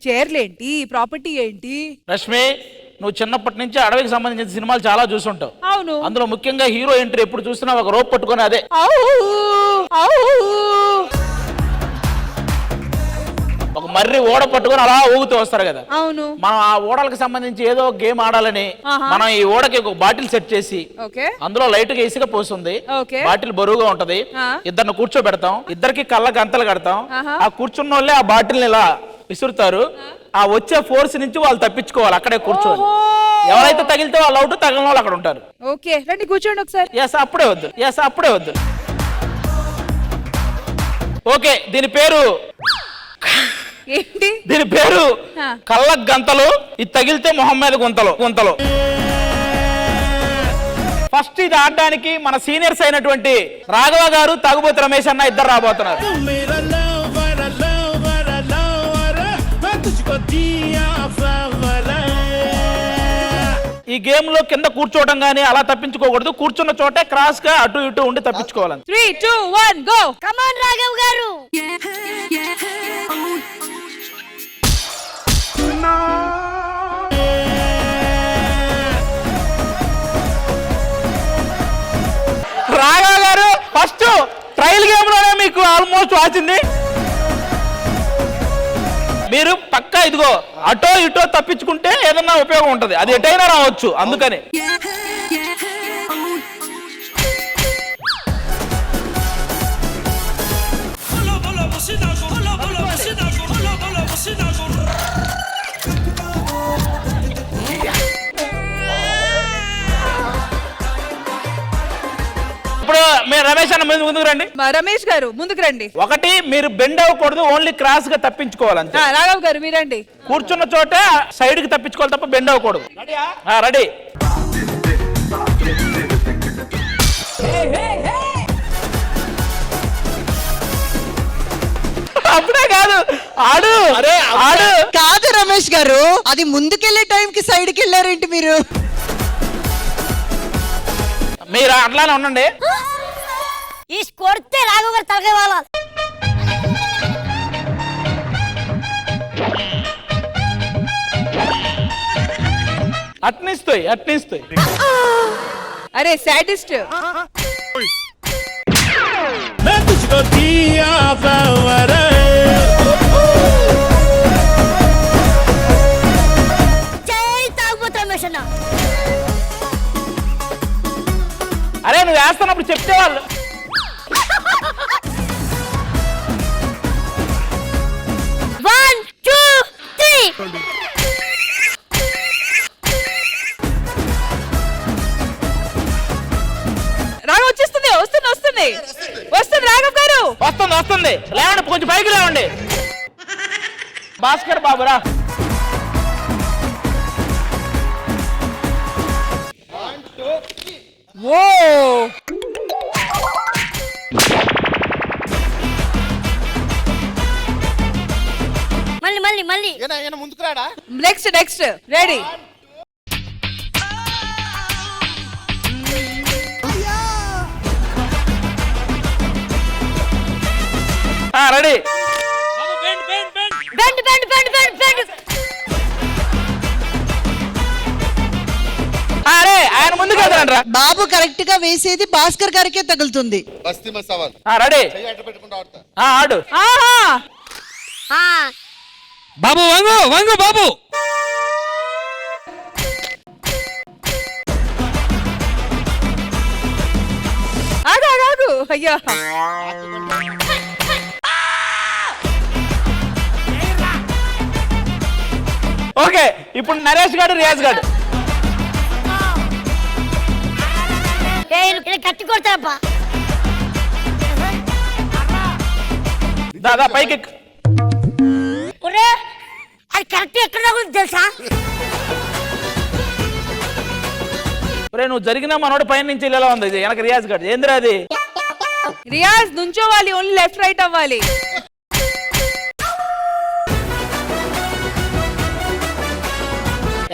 చైర్లు ఏంటి, ప్రాపర్టీ ఏంటి? రష్మి, నువ్వు చిన్నప్పటి నుంచి అడవికి సంబంధించిన సినిమాలు చాలా చూసుంటావు. అవును. అందులో ముఖ్యంగా హీరో ఎంట్రీ ఎప్పుడు చూసినా ఒక రోప్ పట్టుకొని అదే ఒక మర్రి ఓడ పట్టుకొని అలా ఊగుతూ వస్తారు కదా. అవును. మనం ఆ ఓడలకు సంబంధించి ఏదో గేమ్ ఆడాలని మనం ఈ ఓడకి ఒక బాటిల్ సెట్ చేసి అందులో లైట్ గా ఇసుక పోస్తుంది, బాటిల్ బరువుగా ఉంటది, ఇద్దరిని కూర్చోబెడతాం, ఇద్దరికి కళ్ళకి గంతలు కడతాం, ఆ కూర్చున్న వాళ్ళే ఆ బాటిల్ ఇలా విసురుతారు, ఆ వచ్చే ఫోర్స్ నుంచి వాళ్ళు తప్పించుకోవాలి అక్కడే కూర్చోవాలి. ఎవరైతే తగిలితే వాళ్ళు అవుట్, తగిలిన వాళ్ళు అక్కడ ఉంటారు. ఓకే, రండి కూర్చోండి ఒకసారి. అప్పుడే వద్దు. ఓకే, దీని పేరు ఏంటి? దీని పేరు కళ్ళకు గంతలు, ఇది తగిలితే మొహం మీద గుంతలు. ఫస్ట్ ఇది ఆడడానికి మన సీనియర్స్ అయినటువంటి రాఘవ గారు, తాగుబోతు రమేష్ అన్న ఇద్దరు రాబోతున్నారు. ఈ గేమ్ లో కింద కూర్చోవడం గానీ అలా తప్పించుకోకూడదు, కూర్చున్న చోటే క్రాస్ గా అటు ఇటు ఉండి తప్పించుకోవాలి. 3, 2, 1 గో. కమ్ ఆన్ రాఘవ్ గారు. రాఘవ గారు ఫస్ట్ ట్రయల్ గేమ్ లోనే మీకు ఆల్మోస్ట్ వచ్చింది. మీరు పక్కా ఇదిగో అటో ఇటో తప్పించుకుంటే ఏదన్నా ఉపయోగం ఉంటది, అది ఎటైనా రావచ్చు. అందుకని ఇప్పుడు మీరు రమేష్ అన్న ముందుకు రండి. రమేష్ గారు ముందుకు రండి. ఒకటి, మీరు బెండ్ అవ్వకూడదు, ఓన్లీ క్రాస్ గా తప్పించుకోవాలంటే. రాఘవ్ గారు మీరండి. కూర్చున్న చోట సైడ్ కి తప్పించుకోవాలి తప్ప బెండ్ అవ్వకూడదు. రెడీ? అప్పుడే కాదు, ఆడు కాదు రమేష్ గారు, అది ముందుకెళ్లే టైంకి సైడ్కి వెళ్ళారేంటి మీరు? మీరు అట్లానే ఉండండి. ఈ కొడితే రాఘవ్ గారు తలకాయ వాళ్ళ. అట్నిస్తాయి. అరే సాడిస్ట్. అరే నువ్వు వేస్తున్నప్పుడు చెప్తే వాళ్ళు. రాఘవ్ వచ్చేస్తుంది. వస్తుంది రాఘవ్ గారు. వస్తుంది. లేవండి, కొంచెం పైకి లేవండి. భాస్కర్ బాబురా. ఓ మళ్ళీ ముందుకు రాడా? Next ready? రెడీ. అరే ఆయన ముందుకు వెళ్తారా? బాబు కరెక్ట్ గా వేసేది భాస్కర్ గారికే తగులుతుంది. రెడీ? ఆడు. బాబు వంగు బాబు. ఆగు అయ్యా. ఓకే, ఇప్పుడు నరేష్ గారు, రియాజ్ గారు. కట్టి కొడతారబ్బా. దాదా పైకి. అది కరెక్ట్ ఎక్కడ తెలుసా? నువ్వు జరిగినా మనోడు పైన నుంచి ఇలా ఉంది. ఇది వెనక రియాజ్ గారు. ఏంద్రా అది? రియాజ్ నుంచోవాలి, ఓన్లీ లెఫ్ట్ రైట్ అవ్వాలి.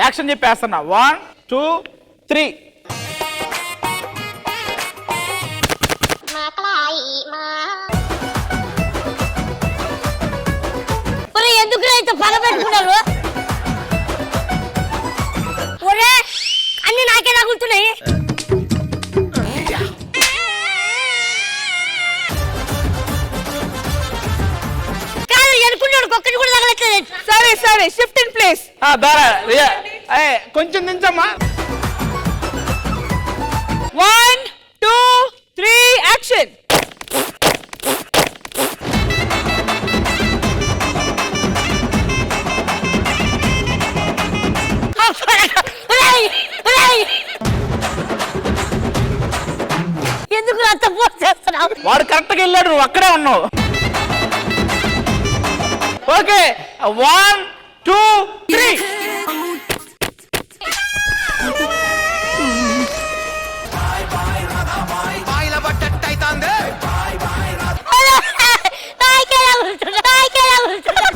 యాక్షన్ చెప్పేస్తున్నా. 1, 2, 3. ఎందుకు ఇంత పగ పెట్టుకున్నారు ఒరే అన్ని నాకే తగులుతున్నాయి కాదు ఎనుకున్నాడు ఒక్కటి కూడా తగలట్లేదు సరే సరే షిఫ్ట్ ఇన్ ప్లేస్. దారా రియా కొంచెం దించమ్మా. 1 2 3 యాక్షన్. ఎందుకు అంత ఫోర్స్ చేస్తున్నావు వాడు కరెక్ట్ గా వెళ్ళాడు, నువ్వు అక్కడే ఉన్నావు. ఓకే 1 2 3. నాకే తగులుతున్నా నాకే తగులుతున్నా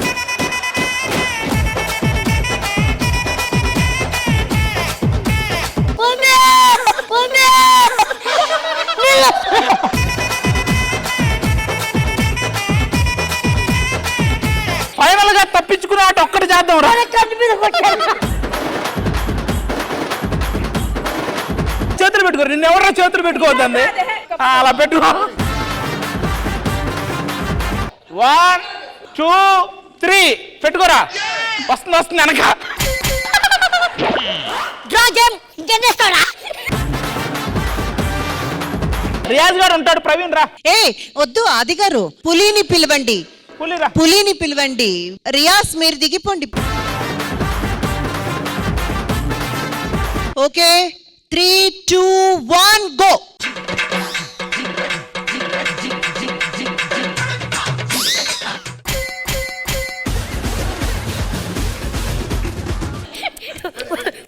ఫైనల్ గా తప్పించుకునే వాటి ఒక్కటి చేద్దాం రా. కట్టు మీద కొట్టాను చేతులు పెట్టుకో, నిన్న ఎవరా చేతులు పెట్టుకోవద్దండి. అలా పెట్టుకో. 1 2 3 పెట్టుకోరా. వస్తుంది వస్తుంది వెనక. డ్రా గేమ్ ఇంకేం చేస్తాడా రియాజ్ గారు ఉంటాడు, ప్రవీణ్ రా. ఏ వద్దు ఆది గారు, పులిని పిలవండి, పులిరా. పులిని పిలవండి. రియాజ్ మీరు దిగిపోండి. Okay 3 2 1 go.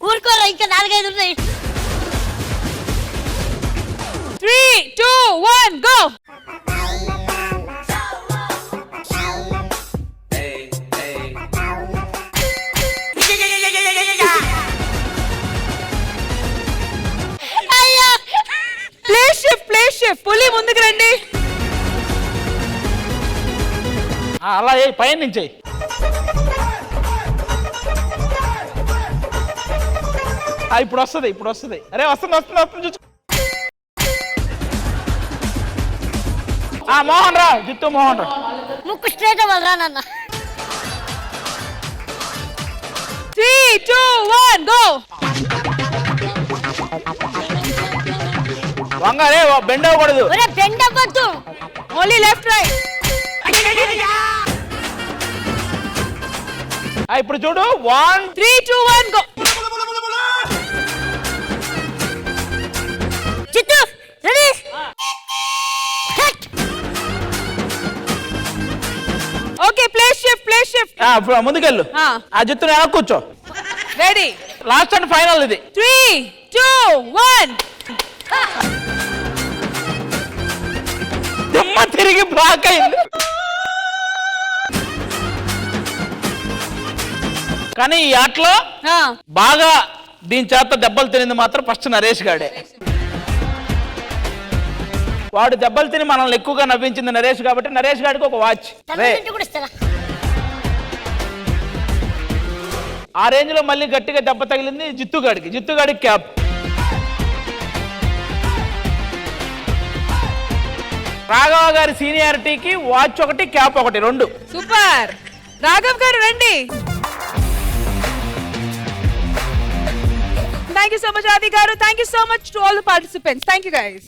ఊరుకోరా ఇంకా 4-5 ఉన్నాయి 3 2 1 గో. అయ్యో ప్లేస్ షిఫ్ట్. పులి ముందుకు రండి. అలా పైన నుంచి ఇప్పుడు వస్తుంది, ఇప్పుడు వస్తుంది. అరే వస్తుంది వస్తుంది వస్తుంది చూసు. మోహన్ రా, జిత్తు మోహన్ రా. ముక్కు స్ట్రైట్ అవ్వాలి రా నాన్న 3 2 1 గో. వంగారే బెండ్ అవ్వకూడదు. ఒరే బెండ్ అవ్వద్దు ఓన్లీ లెఫ్ట్ రైట్. ఇప్పుడు చూడు 1 3 2 1 గో. చిత్తు రెడీ ఓకే ప్లేస్ షిఫ్ట్. ముందుకెళ్ళు. ఆ జిత్తుని వెనక్కి కూర్చో. రెడీ. లాస్ట్ అండ్ ఫైనల్ ఇది. 3 2 1 దెమ్మ తిరిగి బ్లాక్ అయింది. కానీ ఈ ఆటలో బాగా దీని చేత దెబ్బలు తినింది మాత్రం ఫస్ట్ నరేష్ గాడే. వాడు దెబ్బలు తిని మనల్ని ఎక్కువగా నవ్వించింది నరేష్ కాబట్టి నరేష్ గాడికి ఒక వాచ్. ఆ రేంజ్ లో మళ్ళీ గట్టిగా దెబ్బ తగిలింది జిత్తుగాడికి క్యాప్. రాఘవ గారి సీనియారిటీకి వాచ్ ఒకటి క్యాప్ ఒకటి 2. సూపర్. రాఘవ్ గారు రండి. Thank you so much, Adi garu. Thank you so much to all the participants. Thank you, guys.